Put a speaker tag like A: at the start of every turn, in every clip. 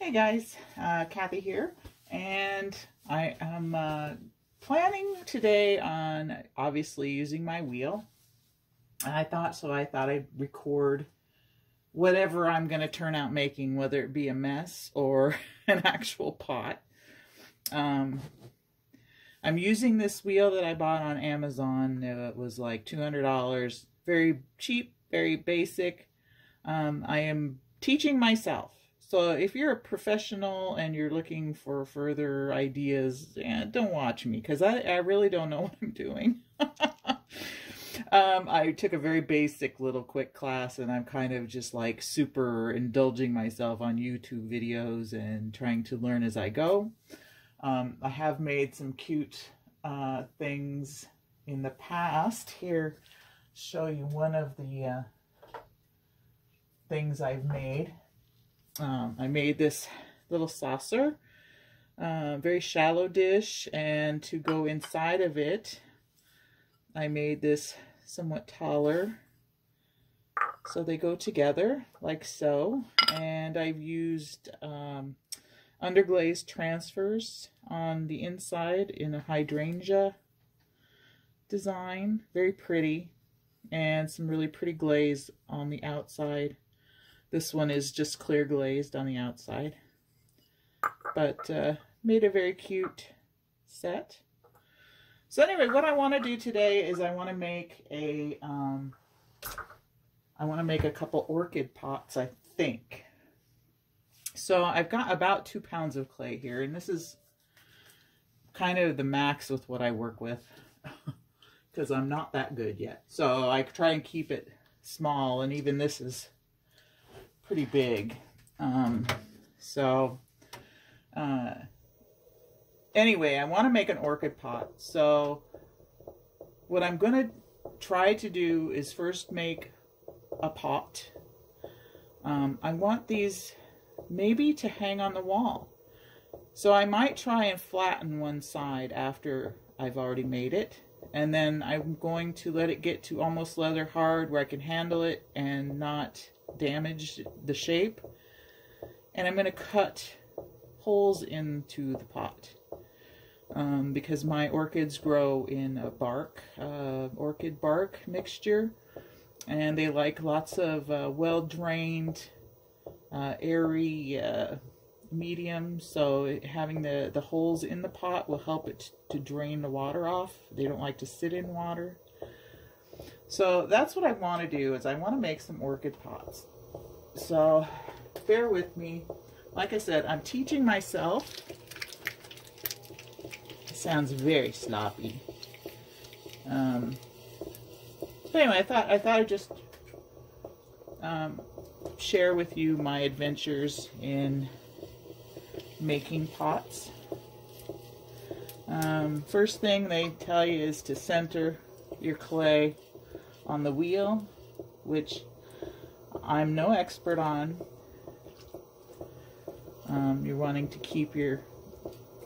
A: Hey guys, Kathy here, and I am planning today on obviously using my wheel. I thought I'd record whatever I'm going to turn out making, whether it be a mess or an actual pot. I'm using this wheel that I bought on Amazon. It was like $200, very cheap, very basic. I am teaching myself. So if you're a professional and you're looking for further ideas, don't watch me because I really don't know what I'm doing. I took a very basic little quick class and I'm kind of just like super indulging myself on YouTube videos and trying to learn as I go. I have made some cute things in the past. Here, show you one of the things I've made. I made this little saucer, very shallow dish, and to go inside of it, I made this somewhat taller, so they go together like so. And I've used underglazed transfers on the inside in a hydrangea design, very pretty, and some really pretty glaze on the outside. This one is just clear glazed on the outside, but made a very cute set. So anyway, what I want to do today is I want to make a couple orchid pots, I think. So I've got about 2 pounds of clay here, and this is kind of the max with what I work with because I'm not that good yet. So I try and keep it small, and even this is pretty big. Anyway, I want to make an orchid pot. So what I'm going to try to do is first make a pot. I want these maybe to hang on the wall. So I might try and flatten one side after I've already made it. And then I'm going to let it get to almost leather hard where I can handle it and not damage the shape. And I'm going to cut holes into the pot because my orchids grow in a bark, orchid bark mixture, and they like lots of well-drained, airy medium. So having the holes in the pot will help it to drain the water off. They don't like to sit in water. So that's what I want to do, is I want to make some orchid pots. So bear with me. Like I said, I'm teaching myself. It sounds very sloppy. So anyway, I thought I'd just share with you my adventures in making pots. First thing they tell you is to center your clay on the wheel, which I'm no expert on. You're wanting to keep your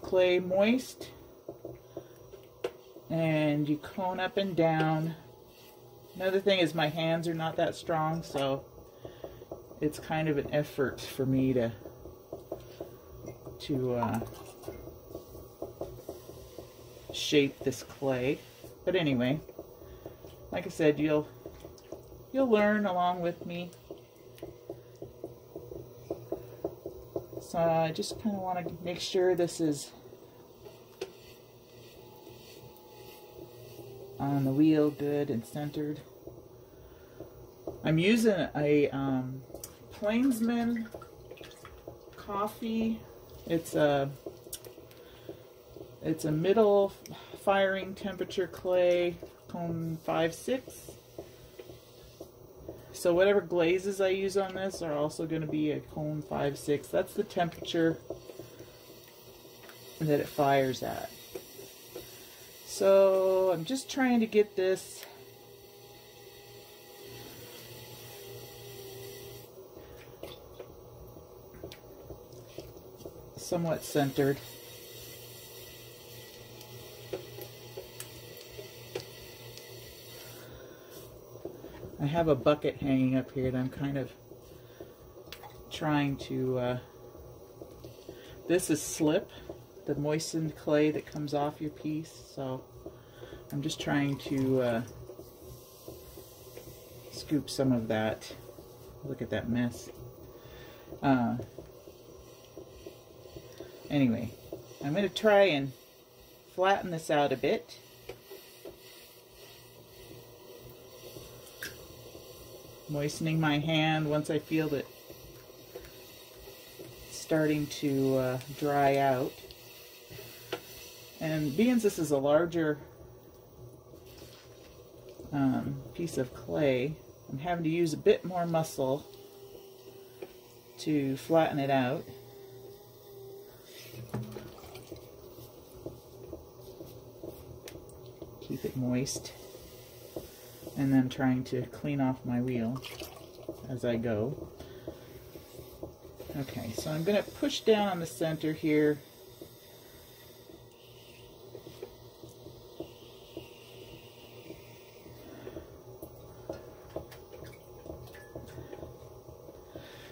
A: clay moist, and you cone up and down. Another thing is my hands are not that strong, so it's kind of an effort for me to shape this clay. But anyway, like I said, you'll learn along with me. So I just kind of want to make sure this is on the wheel good and centered. I'm using a Plainsman coffee. It's a middle firing temperature clay, cone 5-6. So whatever glazes I use on this are also going to be a cone 5-6. That's the temperature that it fires at. So I'm just trying to get this somewhat centered. I have a bucket hanging up here that I'm kind of trying to This is slip, the moistened clay that comes off your piece. So I'm just trying to scoop some of that. Look at that mess. Anyway, I'm going to try and flatten this out a bit. Moistening my hand once I feel that it's starting to dry out. And being this is a larger piece of clay, I'm having to use a bit more muscle to flatten it out. Keep it moist, and then trying to clean off my wheel as I go. Okay, so I'm going to push down on the center here.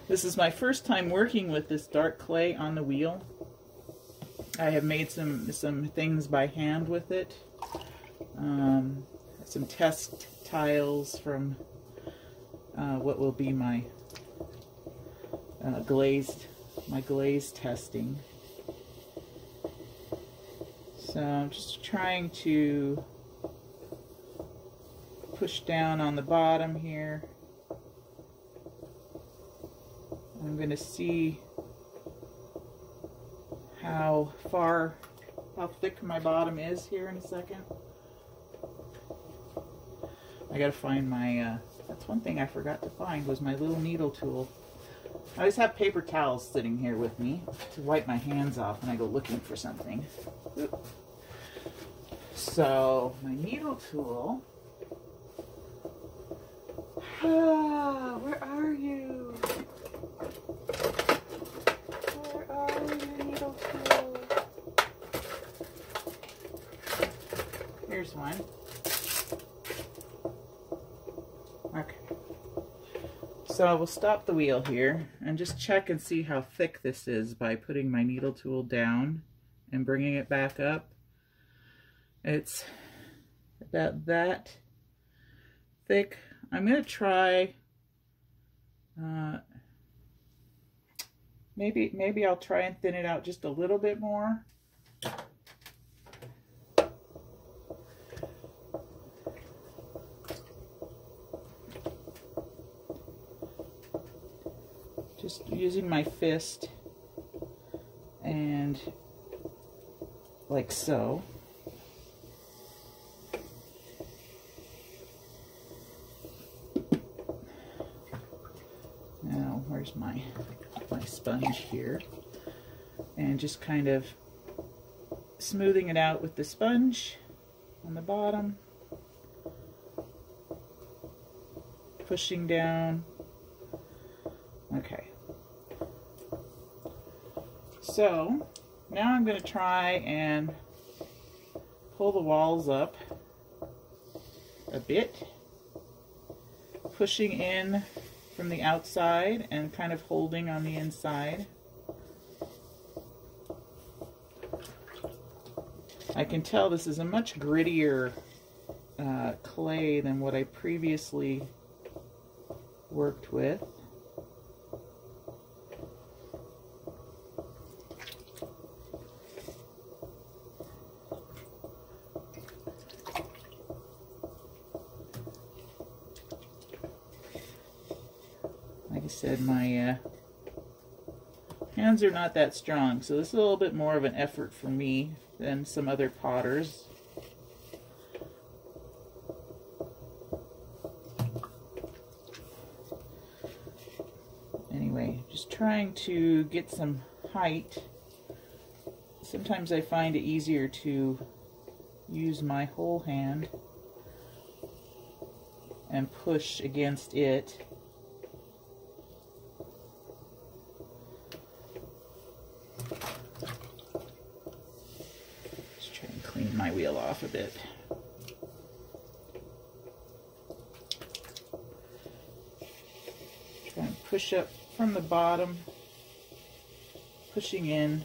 A: This is my first time working with this dark clay on the wheel. I have made some things by hand with it. Some test tiles from what will be my glaze testing. So I'm just trying to push down on the bottom here. I'm going to see how thick my bottom is here in a second. I gotta find my, that's one thing I forgot to find, was my little needle tool. I always have paper towels sitting here with me to wipe my hands off when I go looking for something. Oop. So, my needle tool. Ah, where are you? Where are you, needle tool? Here's one. Okay. So we'll stop the wheel here and just check and see how thick this is by putting my needle tool down and bringing it back up. It's about that thick. I'm going to try, maybe I'll try and thin it out just a little bit more. Just using my fist and like so. Now, where's my sponge here? And just kind of smoothing it out with the sponge on the bottom. Pushing down. Okay. So now I'm going to try and pull the walls up a bit, pushing in from the outside and kind of holding on the inside. I can tell this is a much grittier clay than what I previously worked with. Like I said, my hands are not that strong, so this is a little bit more of an effort for me than some other potters. Anyway, just trying to get some height. Sometimes I find it easier to use my whole hand and push against it. Just try and clean my wheel off a bit. Try and push up from the bottom, pushing in.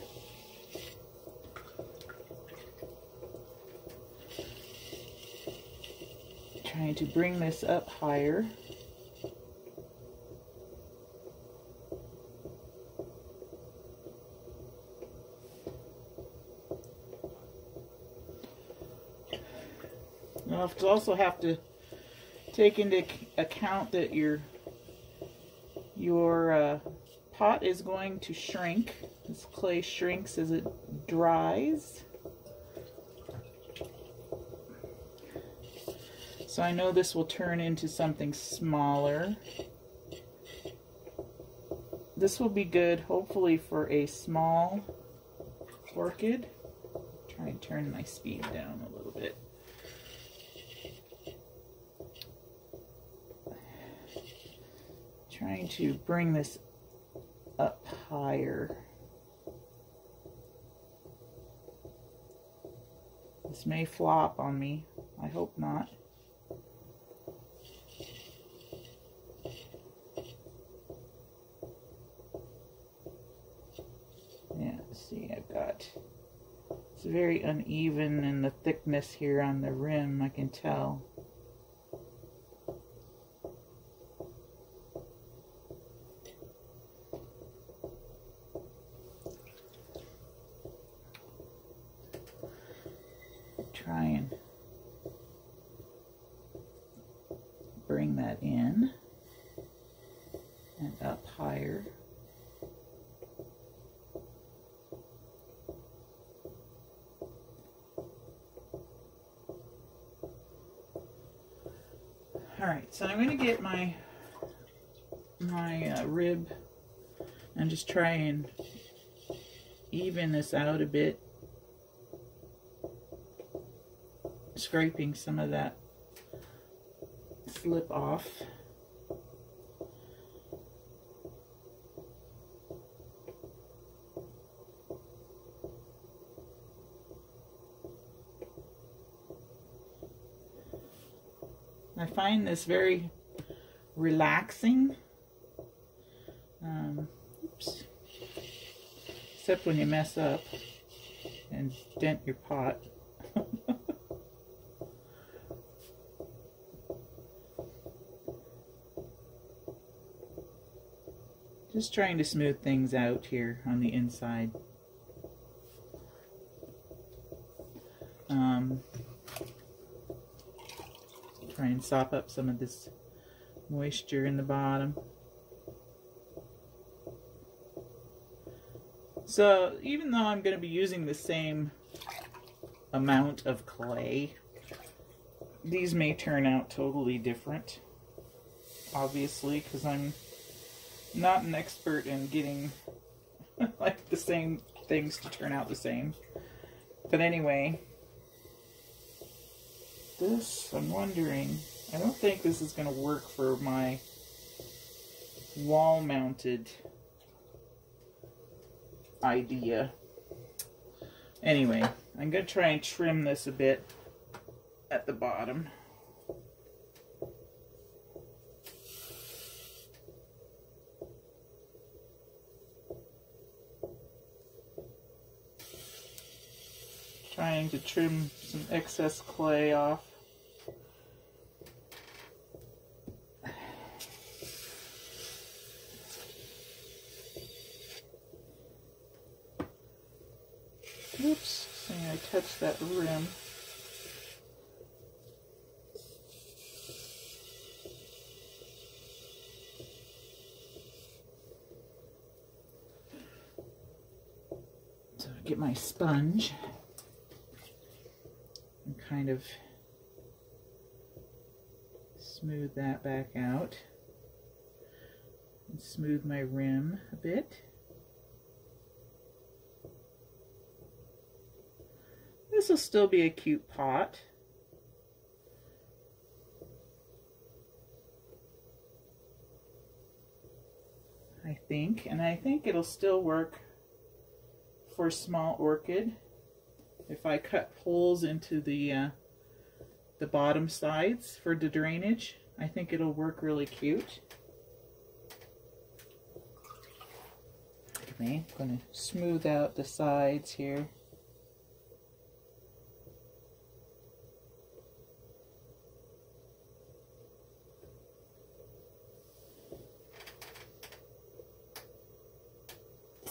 A: Trying to bring this up higher. Now, you also have to take into account that your pot is going to shrink. This clay shrinks as it dries. So I know this will turn into something smaller. This will be good, hopefully, for a small orchid. Try and turn my speed down a little bit. Trying to bring this up higher. This may flop on me. I hope not. Yeah, see, I've got, it's very uneven in the thickness here on the rim, I can tell. Try and bring that in and up higher. Alright, so I'm going to get my rib and just try and even this out a bit, scraping some of that slip off. I find this very relaxing. Oops. Except when you mess up and dent your pot. Just trying to smooth things out here on the inside. Try and sop up some of this moisture in the bottom. So even though I'm going to be using the same amount of clay, these may turn out totally different, obviously, because I'm not an expert in getting like the same things to turn out the same. But anyway, this, I'm wondering, I don't think this is going to work for my wall-mounted idea. Anyway, I'm going to try and trim this a bit at the bottom. Trying to trim some excess clay off. Oops, see, I touched that rim. So I get my sponge and kind of smooth that back out and smooth my rim a bit. This will still be a cute pot. I think, and I think it'll still work for a small orchid. If I cut holes into the bottom sides for the drainage, I think it'll work really cute. Okay, I'm going to smooth out the sides here.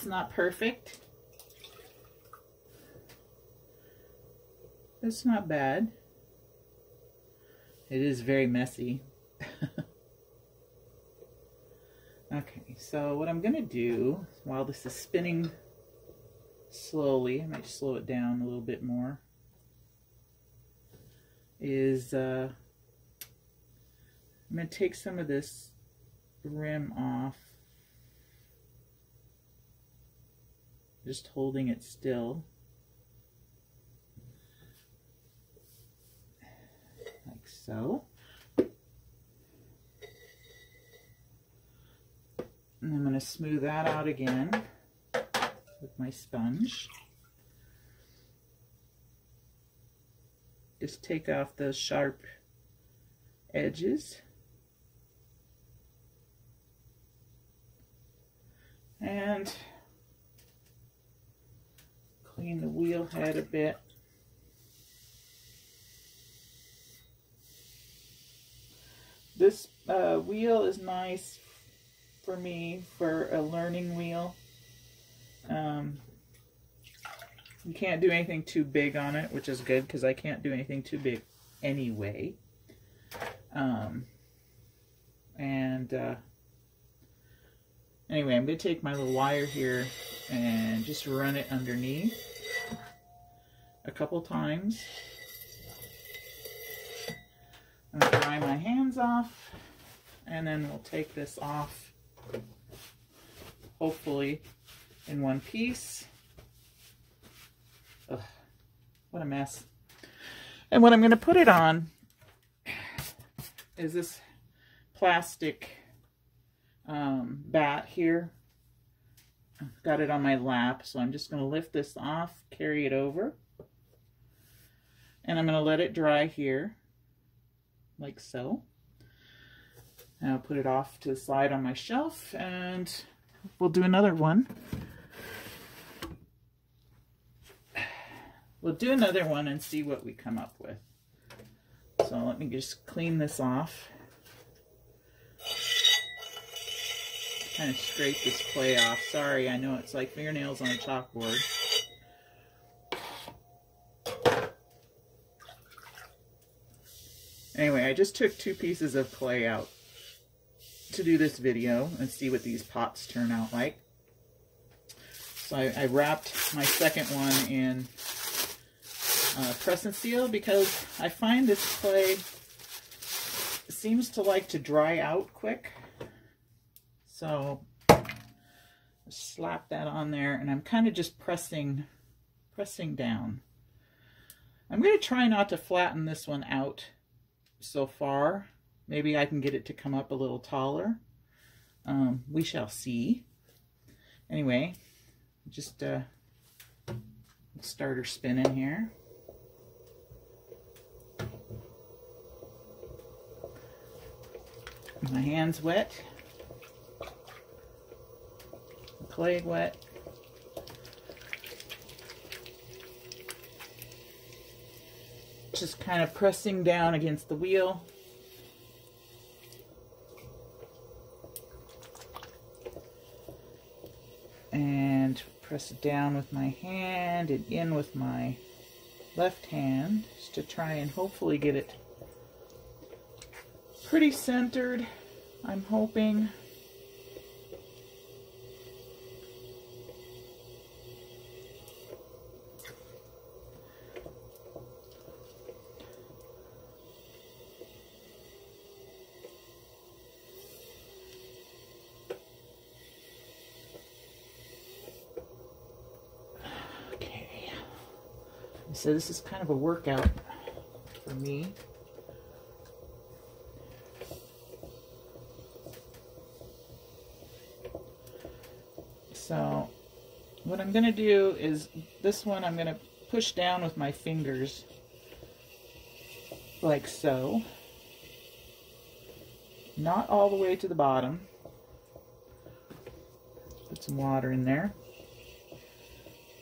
A: It's not perfect. It's not bad. It is very messy. Okay, so what I'm going to do, while this is spinning slowly, I might slow it down a little bit more, is I'm going to take some of this rim off, just holding it still, like so. And I'm going to smooth that out again with my sponge. Just take off those sharp edges. And clean the wheel head a bit. This wheel is nice for me for a learning wheel. You can't do anything too big on it, which is good because I can't do anything too big anyway. Anyway, I'm going to take my little wire here and just run it underneath a couple times. I'm going to dry my hands off, and then we'll take this off, hopefully in one piece. Ugh, what a mess. And what I'm going to put it on is this plastic bat here. I've got it on my lap, so I'm just going to lift this off, carry it over, and I'm going to let it dry here, like so. And I'll put it off to the side on my shelf, and we'll do another one. We'll do another one and see what we come up with. So let me just clean this off. Kind of scrape this clay off. Sorry, I know it's like fingernails on a chalkboard. Anyway, I just took 2 pieces of clay out to do this video and see what these pots turn out like. So I wrapped my second one in press and seal because I find this clay seems to like to dry out quick. So slap that on there, and I'm kind of just pressing down. I'm going to try not to flatten this one out so far. Maybe I can get it to come up a little taller. We shall see. Anyway, just start her spinning here. My hand's wet. The clay wet. Just kind of pressing down against the wheel. And press it down with my hand and in with my left hand, just to try and hopefully get it pretty centered, I'm hoping. Okay, so this is kind of a workout for me. So what I'm going to do is this one I'm going to push down with my fingers like so. Not all the way to the bottom. Put some water in there.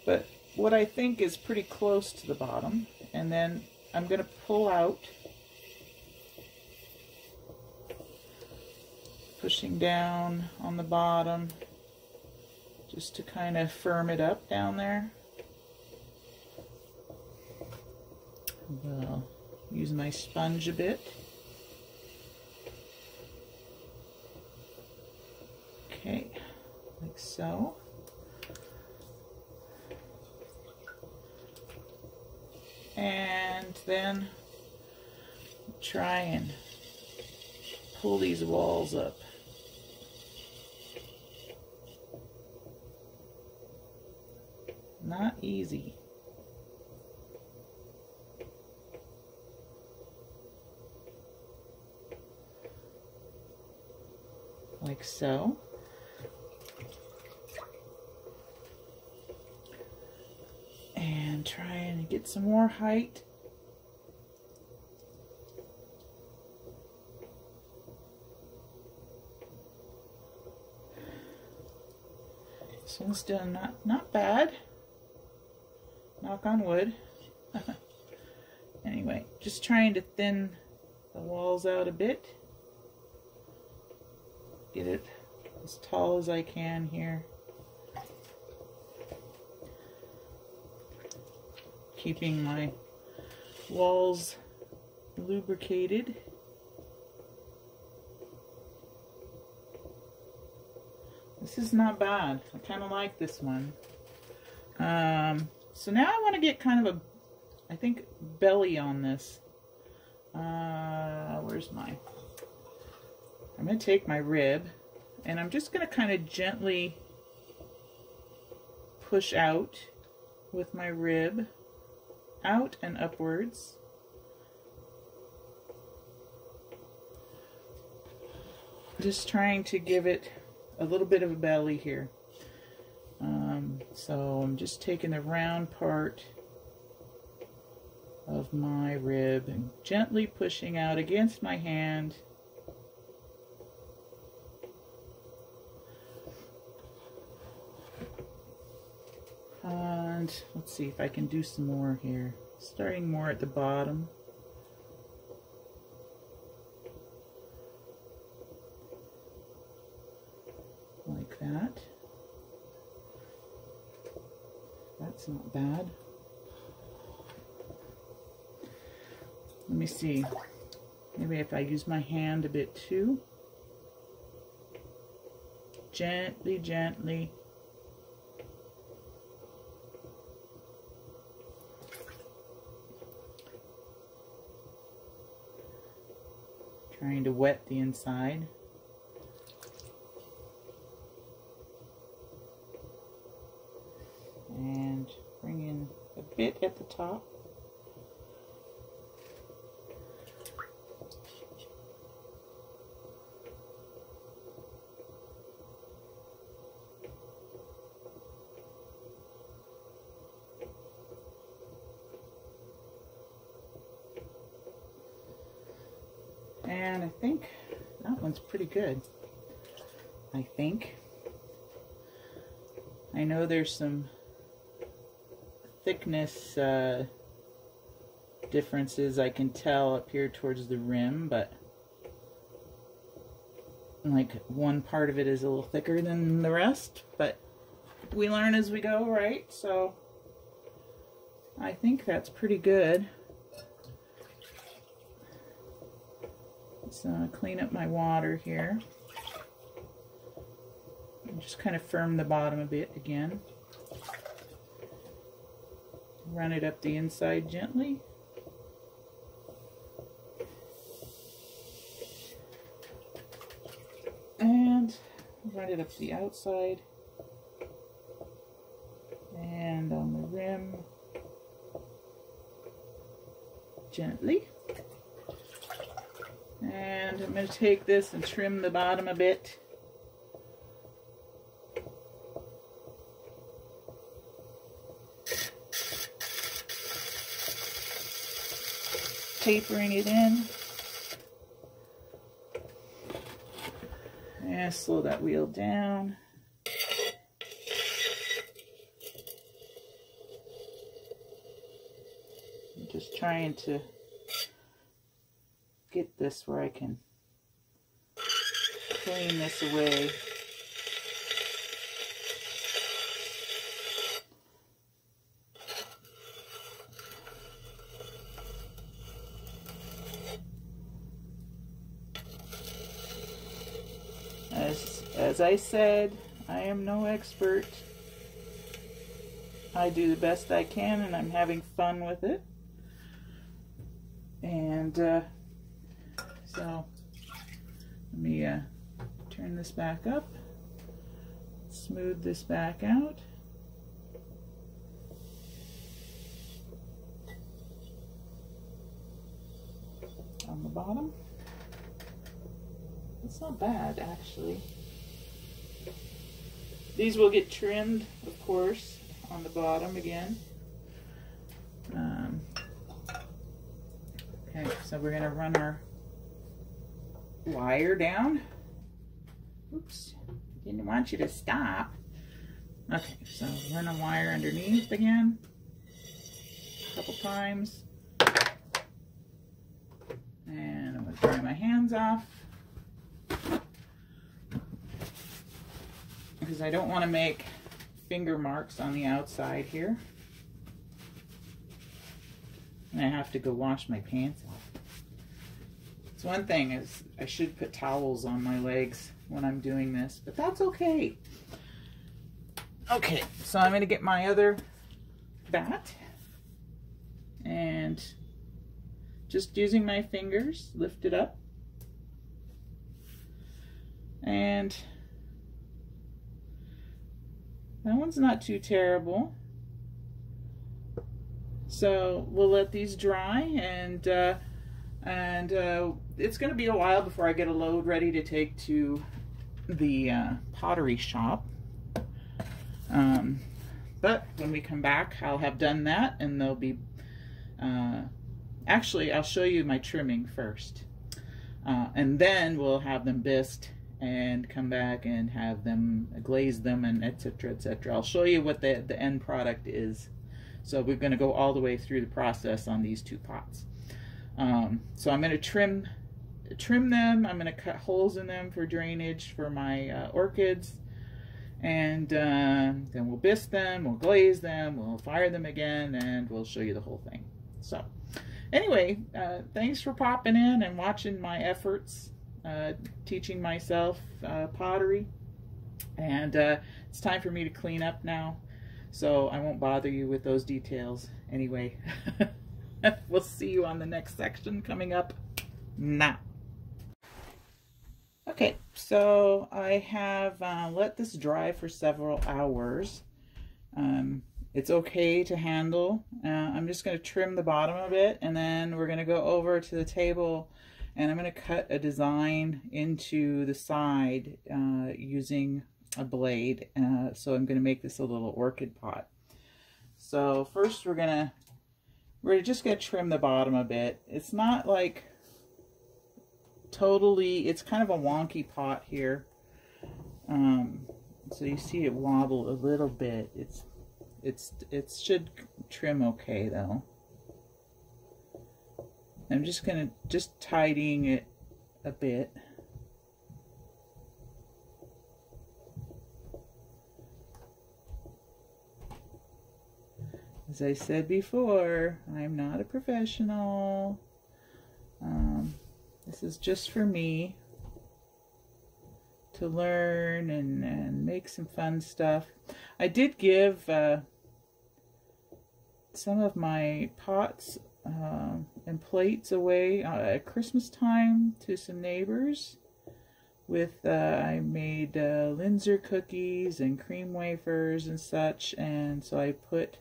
A: But what I think is pretty close to the bottom. And then I'm going to pull out, pushing down on the bottom. just to kind of firm it up down there. I'll use my sponge a bit. Okay, like so. And then try and pull these walls up. Not easy. Like so. And try and get some more height. This one's done not bad. Knock on wood. Anyway, just trying to thin the walls out a bit. Get it as tall as I can here. Keeping my walls lubricated. This is not bad. I kind of like this one. So now I want to get kind of a, I think, belly on this. Where's my... I'm going to take my rib, and I'm just going to kind of gently push out with my rib, out and upwards. Just trying to give it a little bit of a belly here. So I'm just taking the round part of my rib and gently pushing out against my hand. And let's see if I can do some more here. Starting more at the bottom. Like that. That's not bad. Let me see. Maybe if I use my hand a bit too. Gently, gently. Trying to wet the inside. And bring in a bit at the top. And I think that one's pretty good. I think. I know there's some thickness differences I can tell up here towards the rim, but like one part of it is a little thicker than the rest, but we learn as we go, right? So I think that's pretty good. Let's clean up my water here. And just kind of firm the bottom a bit again. Run it up the inside gently. And run it up the outside. And on the rim. Gently. And I'm going to take this and trim the bottom a bit. Tapering it in. And slow that wheel down. I'm just trying to get this where I can clean this away. as I said, I am no expert. I do the best I can, and I'm having fun with it. And so let me turn this back up, smooth this back out. On the bottom. It's not bad, actually. These will get trimmed, of course, on the bottom again. Okay, so we're going to run our wire down. Oops, didn't want you to stop. Okay, so run a wire underneath again, a couple times. And I'm going to dry my hands off, because I don't want to make finger marks on the outside here. And I have to go wash my pants off. So one thing is, I should put towels on my legs when I'm doing this, but that's okay. Okay, so I'm going to get my other bat, and just using my fingers, lift it up. And that one's not too terrible. So we'll let these dry, and it's going to be a while before I get a load ready to take to the pottery shop. But when we come back, I'll have done that, and they'll be actually, I'll show you my trimming first, and then we'll have them bisqued and come back and have them glaze them, and etc., etc. I'll show you what the end product is. So we're going to go all the way through the process on these two pots. So I'm going to trim them. I'm going to cut holes in them for drainage for my orchids, and then we'll bisque them, we'll glaze them, we'll fire them again, and we'll show you the whole thing. So anyway, thanks for popping in and watching my efforts teaching myself pottery, and it's time for me to clean up now, so I won't bother you with those details anyway. We'll see you on the next section coming up now. Okay, so I have let this dry for several hours. It's okay to handle. I'm just going to trim the bottom of it, and then we're going to go over to the table, and I'm going to cut a design into the side using a blade. So I'm going to make this a little orchid pot. So first we're just going to trim the bottom a bit. It's not like totally, it's kind of a wonky pot here. So you see it wobble a little bit. It should trim okay though. I'm just tidying it a bit. As I said before, I'm not a professional. This is just for me to learn and make some fun stuff. I did give some of my pots and plates away at Christmas time to some neighbors. With I made Linzer cookies and cream wafers and such, and so I put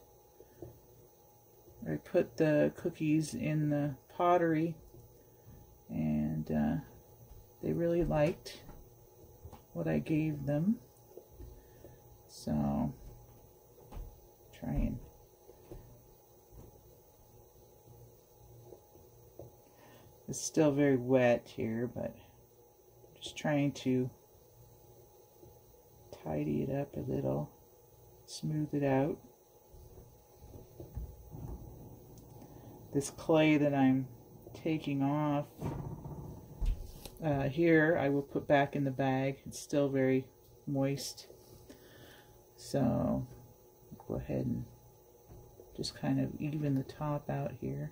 A: the cookies in the pottery, and they really liked what I gave them. So try and it's still very wet here, but just trying to tidy it up a little, smooth it out. This clay that I'm taking off here, I will put back in the bag. It's still very moist, so go ahead and just kind of even the top out here.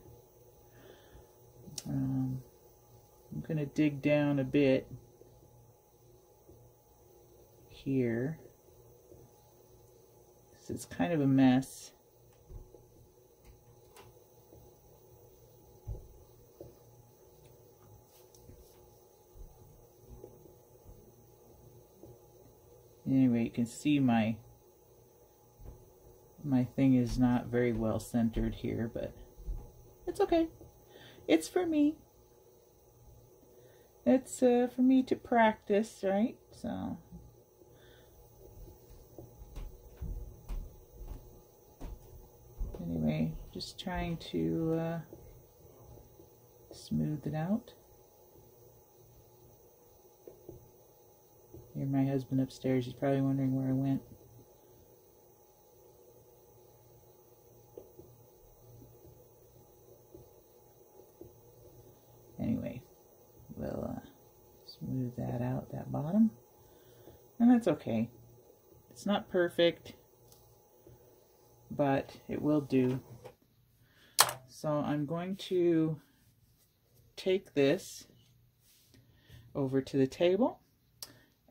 A: I'm going to dig down a bit here. So it's kind of a mess. Anyway, you can see my thing is not very well centered here, but it's okay. It's for me. It's for me to practice, right? So anyway, just trying to smooth it out. Hear my husband upstairs. He's probably wondering where I went. Anyway, we'll smooth that out, that bottom. And that's okay. It's not perfect, but it will do. So I'm going to take this over to the table,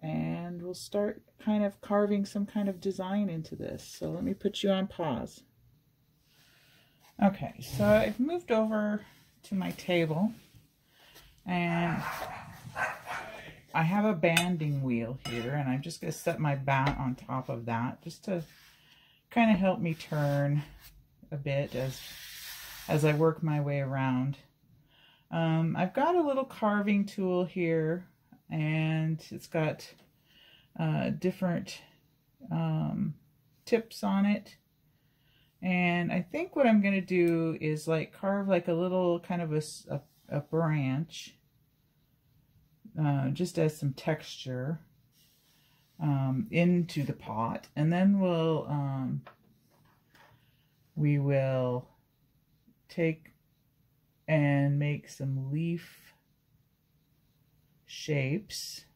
A: and we'll start kind of carving some kind of design into this. So let me put you on pause. Okay, so I've moved over to my table, and I have a banding wheel here, and I'm just going to set my bat on top of that just to kind of help me turn a bit as I work my way around. I've got a little carving tool here, and it's got different tips on it. And I think what I'm going to do is like carve like a little kind of a branch, just as some texture into the pot. And then we will take and make some leaf shapes,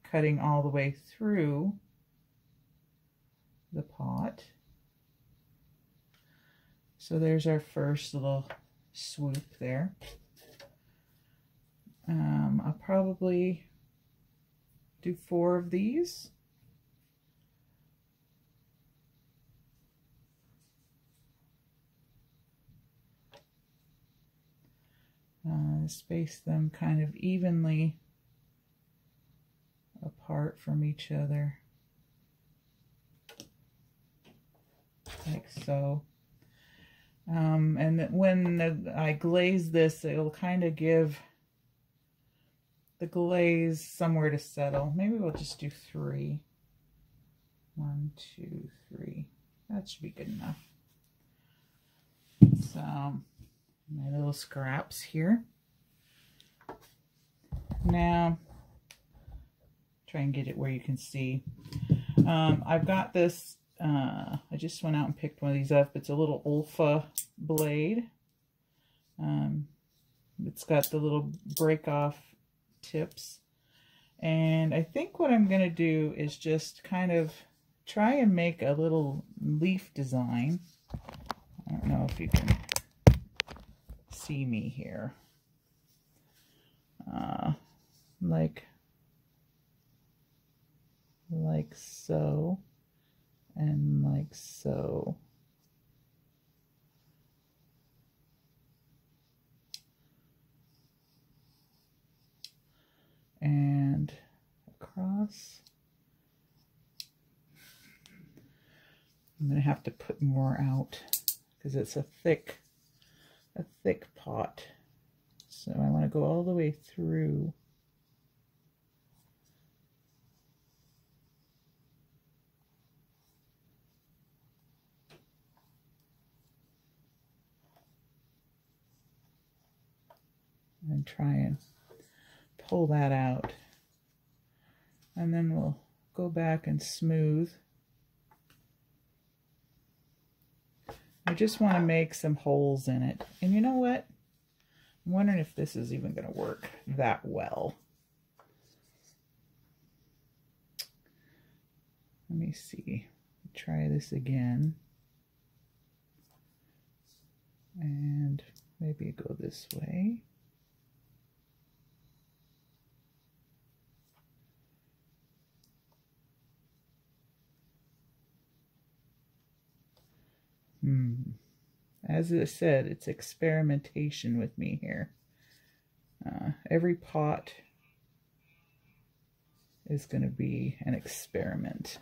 A: cutting all the way through the pot. So there's our first little swoop there. I'll probably do 4 of these. Space them kind of evenly apart from each other, like so. And when I glaze this, it'll kind of give the glaze somewhere to settle. Maybe we'll just do 3. 1, 2, 3. That should be good enough. So my little scraps here. Now, try and get it where you can see. I've got this, I just went out and picked one of these up. It's a little Olfa blade. It's got the little break off tips. And I think what I'm going to do is just kind of try and make a little leaf design. I don't know if you can see me here. Like so, and like so. And across. I'm going to have to put more out because it's a thick pot. So I want to go all the way through. And try and pull that out. And then we'll go back and smooth. I just want to make some holes in it. And you know what? I'm wondering if this is even going to work that well. Let me see. Try this again. And maybe go this way. As I said, it's experimentation with me here. Every pot is going to be an experiment.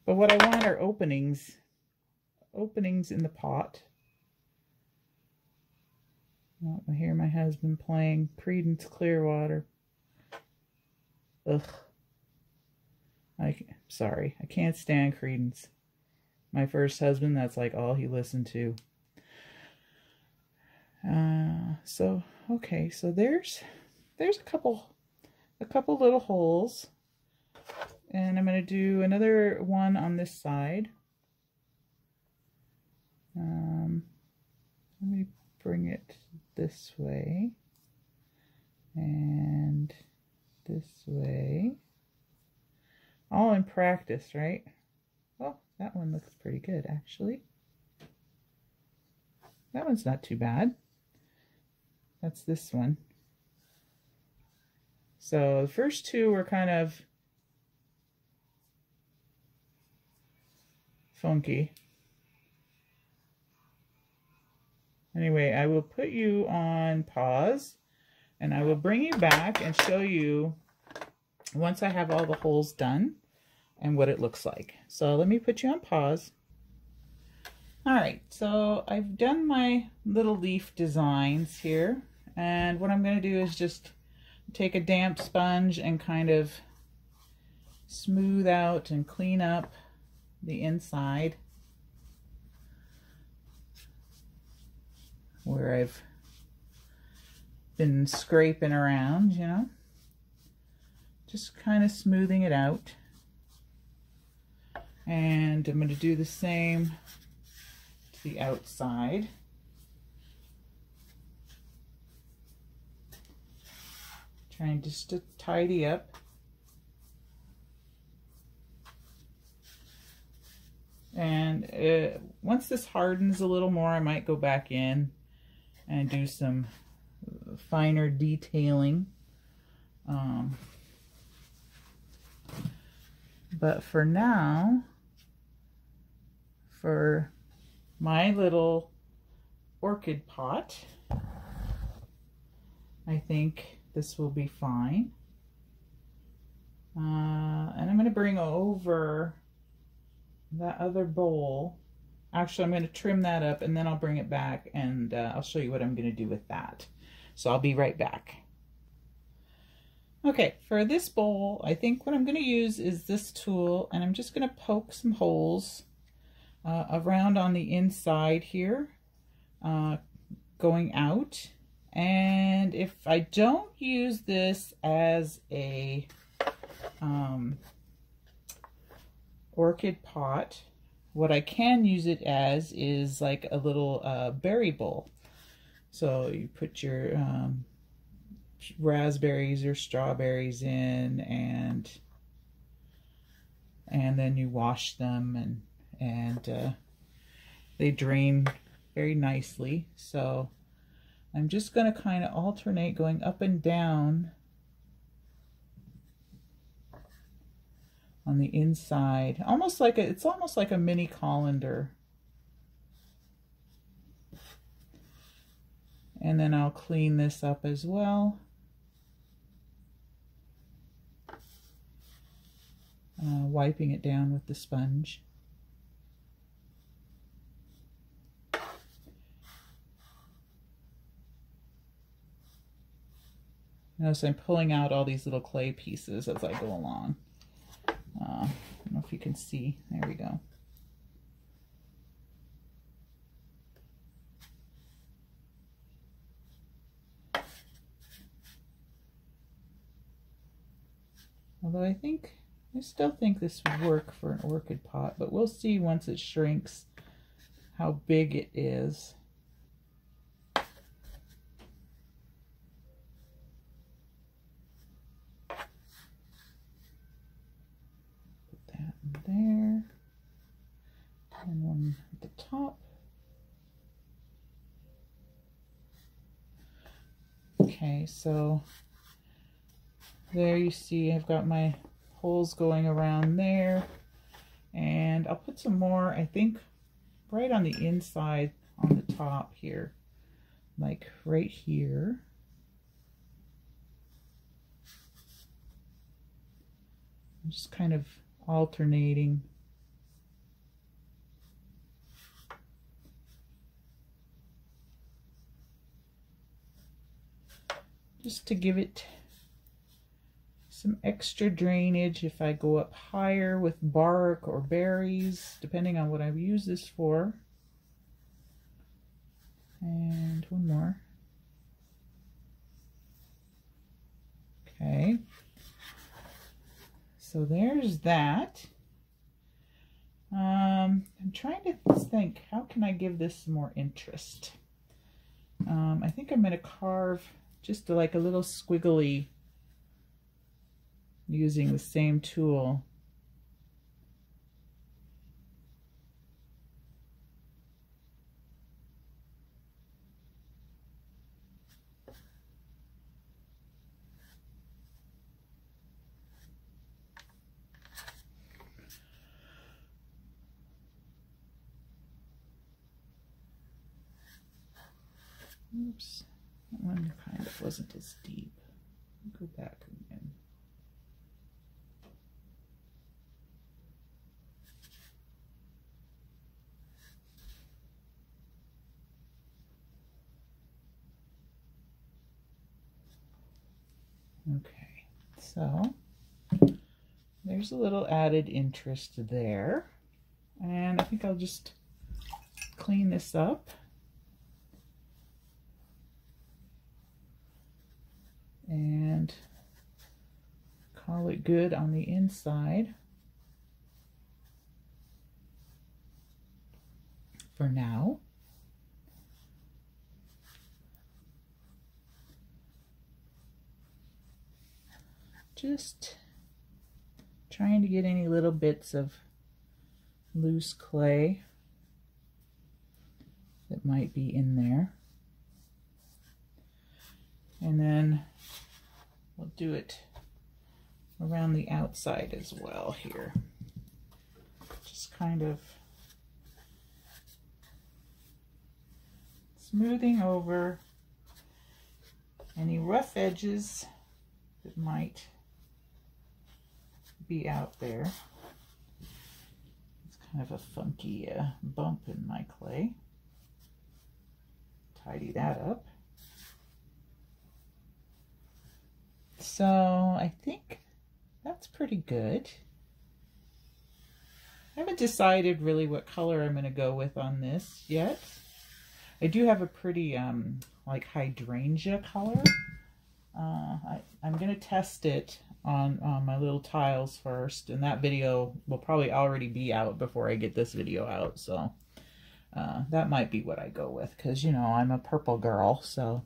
A: But what I want are openings in the pot. Oh, I hear my husband playing Creedence Clearwater. Ugh. Sorry, I can't stand Creedence. My first husband, that's like all he listened to. Okay, so there's a couple little holes, and I'm going to do another one on this side. Let me bring it this way and this way. All in practice, right? Oh, that one looks pretty good, actually. That one's not too bad. That's this one. So the first two were kind of funky. Anyway, I will put you on pause, and I will bring you back and show you once I have all the holes done and what it looks like. So let me put you on pause. All right, so I've done my little leaf designs here, and what I'm going to do is just take a damp sponge and kind of smooth out and clean up the inside where I've been scraping around, you know, just kind of smoothing it out. And I'm going to do the same to the outside. Trying just to tidy up. And once this hardens a little more, I might go back in and do some finer detailing. But for now, for my little orchid pot, I think this will be fine. And I'm going to bring over that other bowl. Actually, I'm going to trim that up and then I'll bring it back and I'll show you what I'm going to do with that. So I'll be right back. Okay, for this bowl, I think what I'm going to use is this tool, and I'm just going to poke some holes around on the inside here, going out. And if I don't use this as a orchid pot, what I can use it as is like a little berry bowl. So you put your raspberries or strawberries in, and then you wash them, and they drain very nicely. So I'm just going to kind of alternate going up and down on the inside, almost like it's almost like a mini colander. And then I'll clean this up as well. Wiping it down with the sponge. Notice I'm pulling out all these little clay pieces as I go along. I don't know if you can see. There we go. Although I still think this would work for an orchid pot, but we'll see once it shrinks how big it is. Put that in there, and one at the top. Okay, so there you see I've got my holes going around there, and I'll put some more. I think right on the inside on the top here, like right here. I'm just kind of alternating. Just to give it some extra drainage if I go up higher with bark or berries, depending on what I use this for. And one more. Okay. So there's that. I'm trying to think, how can I give this some more interest? I think I'm going to carve just like a little squiggly using the same tool. Oops, that one kind of wasn't as deep. Go back again. Okay, so there's a little added interest there. And I think I'll just clean this up. And call it good on the inside for now. Just trying to get any little bits of loose clay that might be in there. And then we'll do it around the outside as well here. Just kind of smoothing over any rough edges that might be out there. It's kind of a funky bump in my clay. Tidy that up. So I think that's pretty good. I haven't decided really what color I'm going to go with on this yet. I do have a pretty like hydrangea color. I'm going to test it on my little tiles first, and that video will probably already be out before I get this video out. So that might be what I go with, because you know I'm a purple girl. So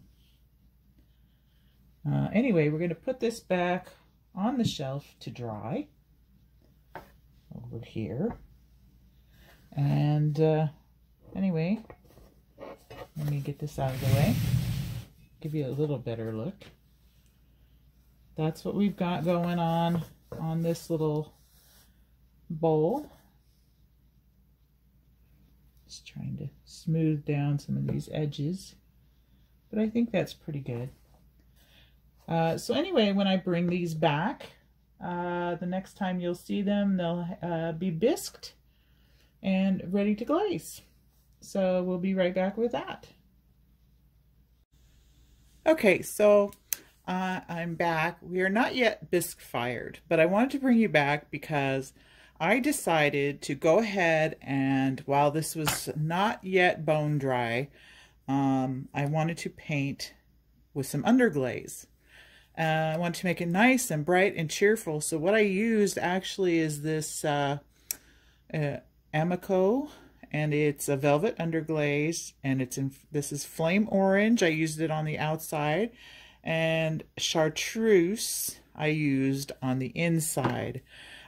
A: anyway, we're going to put this back on the shelf to dry over here. And anyway, let me get this out of the way, give you a little better look. That's what we've got going on this little bowl. Just trying to smooth down some of these edges, but I think that's pretty good. So anyway, when I bring these back, the next time you'll see them, they'll be bisqued and ready to glaze. So we'll be right back with that. Okay, so I'm back. We are not yet bisque fired, but I wanted to bring you back because I decided to go ahead and, while this was not yet bone dry, I wanted to paint with some underglaze. I want to make it nice and bright and cheerful. So what I used actually is this Amico, and it's a velvet underglaze, and this is flame orange. I used it on the outside, and chartreuse I used on the inside.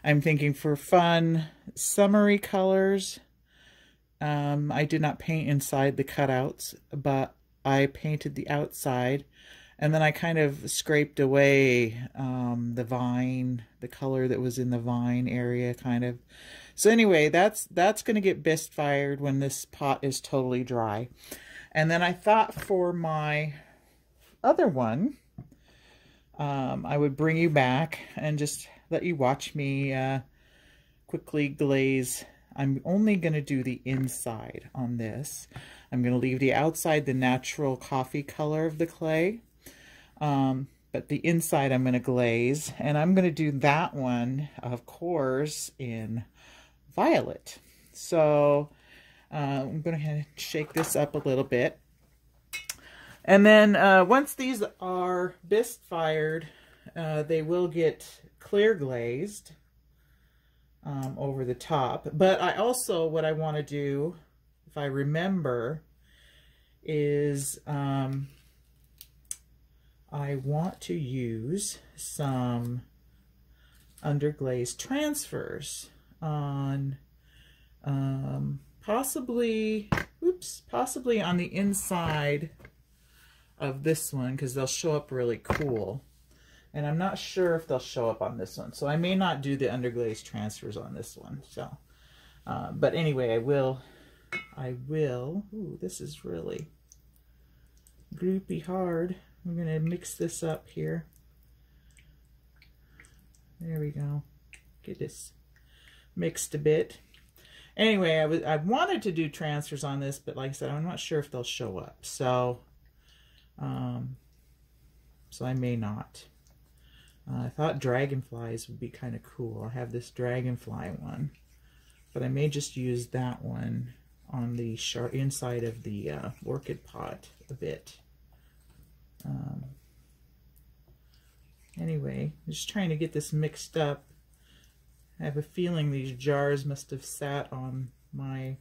A: I'm thinking for fun, summery colors. I did not paint inside the cutouts, but I painted the outside. And then I kind of scraped away the vine, the color that was in the vine area, kind of. So anyway, that's going to get bisque fired when this pot is totally dry. And then I thought for my other one, I would bring you back and just let you watch me quickly glaze. I'm only going to do the inside on this. I'm going to leave the outside the natural coffee color of the clay. But the inside I'm going to glaze. And I'm going to do that one, of course, in violet. So I'm going to shake this up a little bit. And then once these are bisque fired, they will get clear glazed over the top. But I also, what I want to do, if I remember, is I want to use some underglaze transfers on possibly on the inside of this one, because they'll show up really cool. And I'm not sure if they'll show up on this one, so I may not do the underglaze transfers on this one. So but anyway, I will ooh, this is really gloopy hard. I'm going to mix this up here. There we go. Get this mixed a bit. Anyway, I wanted to do transfers on this, but like I said, I'm not sure if they'll show up. So, so I may not. I thought dragonflies would be kind of cool. I have this dragonfly one, but I may just use that one on the inside of the orchid pot a bit. Anyway, I'm just trying to get this mixed up. I have a feeling these jars must have sat on my,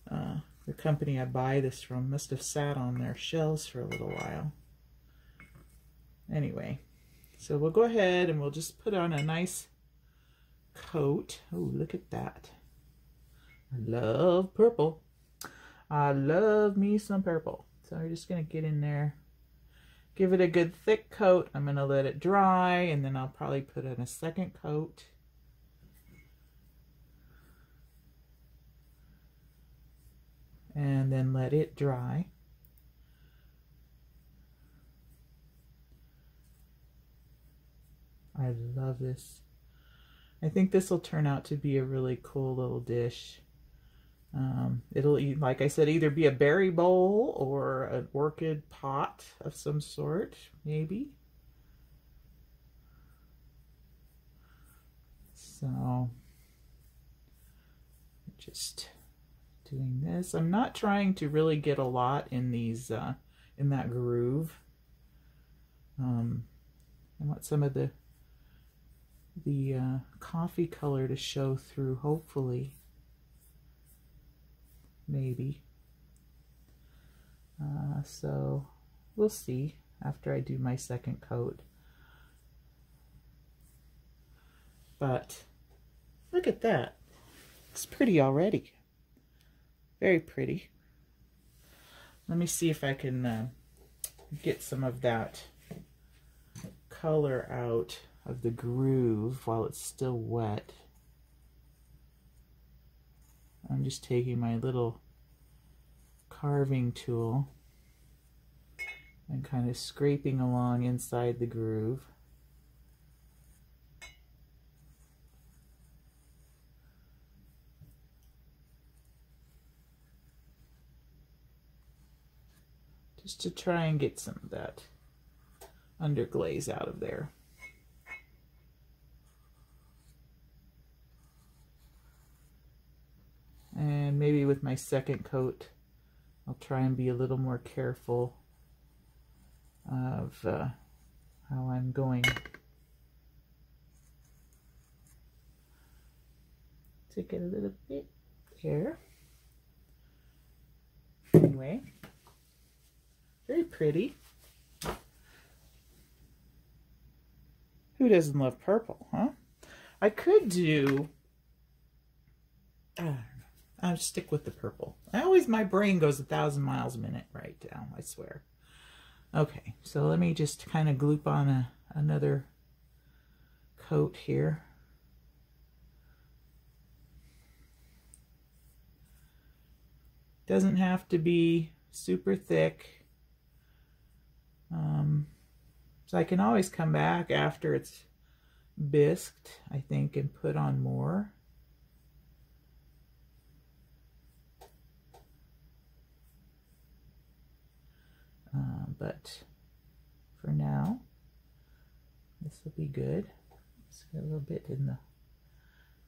A: the company I buy this from must have sat on their shelves for a little while. Anyway, so we'll go ahead and we'll just put on a nice coat. Oh, look at that. I love purple. I love me some purple. So we're just going to get in there. Give it a good thick coat. I'm going to let it dry, and then I'll probably put in a second coat. And then let it dry. I love this. I think this will turn out to be a really cool little dish. It'll, like I said, either be a berry bowl or an orchid pot of some sort, maybe. So, just doing this. I'm not trying to really get a lot in these, in that groove. I want some of the coffee color to show through, hopefully. Maybe. So we'll see after I do my second coat. But look at that. It's pretty already. Very pretty. Let me see if I can get some of that color out of the groove while it's still wet. I'm just taking my little carving tool and kind of scraping along inside the groove. Just to try and get some of that underglaze out of there. And maybe with my second coat, I'll try and be a little more careful of how I'm going to get a little bit there. Anyway, very pretty. Who doesn't love purple, huh? I could do... I'll stick with the purple. My brain goes 1,000 miles a minute right now, I swear. Okay, so let me just kind of gloop on another coat here. Doesn't have to be super thick. So I can always come back after it's bisqued, I think, and put on more. But for now, this will be good. Let's get a little bit in the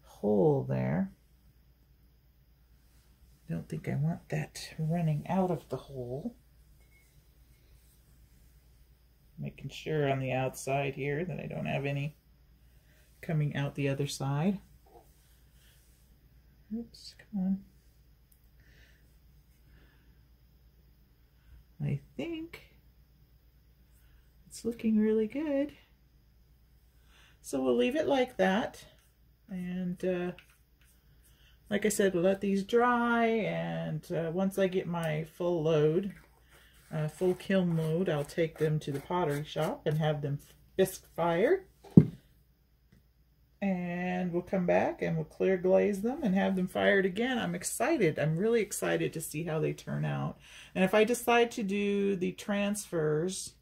A: hole there. Don't think I want that running out of the hole. Making sure on the outside here that I don't have any coming out the other side. Oops, come on. I think it's looking really good. So we'll leave it like that. And like I said, we'll let these dry. And once I get my full load, full kiln load, I'll take them to the Pottery Shop and have them bisque fired. And we'll come back and we'll clear glaze them and have them fired again. I'm excited. I'm really excited to see how they turn out. And if I decide to do the transfers,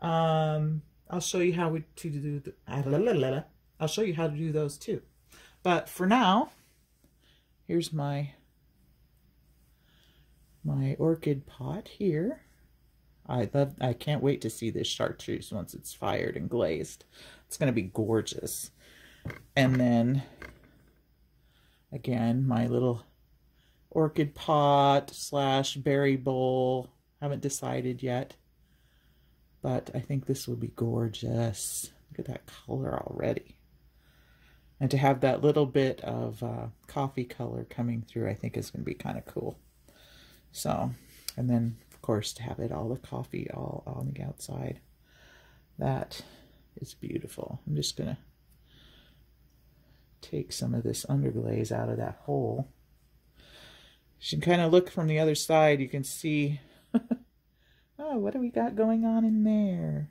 A: I'll show you how to do the, I'll show you how to do those too. But for now, here's my orchid pot here. I can't wait to see this chartreuse once it's fired and glazed. It's going to be gorgeous. And then, again, my little orchid pot / berry bowl. Haven't decided yet. But I think this will be gorgeous. Look at that color already. And to have that little bit of coffee color coming through, I think is going to be kind of cool. So, and then, of course, to have it all the coffee all on the outside. That is beautiful. I'm just going to take some of this underglaze out of that hole. You can kind of look from the other side. You can see, oh, what do we got going on in there?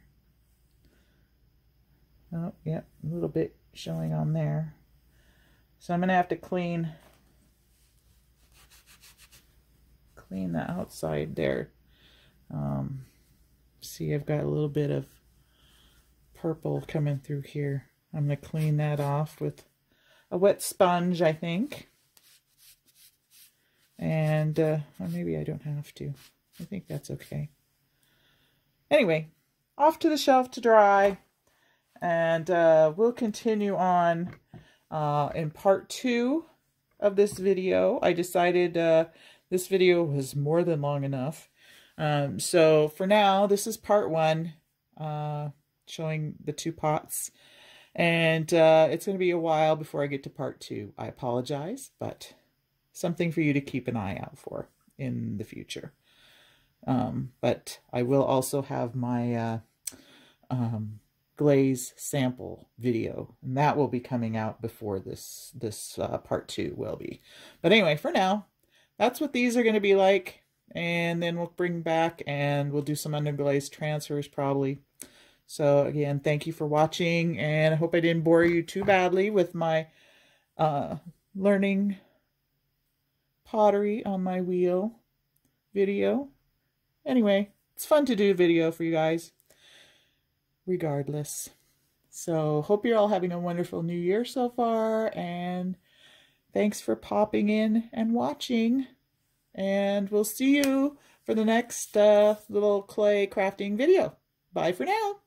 A: Oh, yeah, a little bit showing on there. So I'm going to have to clean the outside there. See, I've got a little bit of purple coming through here. I'm going to clean that off with a wet sponge, I think. And or maybe I don't have to. I think that's okay. Anyway, off to the shelf to dry. And we'll continue on in part 2 of this video. I decided this video was more than long enough. So for now, this is part 1, showing the 2 pots. And it's going to be a while before I get to part 2. I apologize, but something for you to keep an eye out for in the future. But I will also have my glaze sample video, and that will be coming out before this part 2 will be. But anyway, for now, that's what these are going to be like. And then we'll bring back and we'll do some underglaze transfers probably. So again, thank you for watching, and I hope I didn't bore you too badly with my learning pottery on my wheel video. Anyway, it's fun to do a video for you guys, regardless. So hope you're all having a wonderful new year so far, and thanks for popping in and watching. And we'll see you for the next little clay crafting video. Bye for now.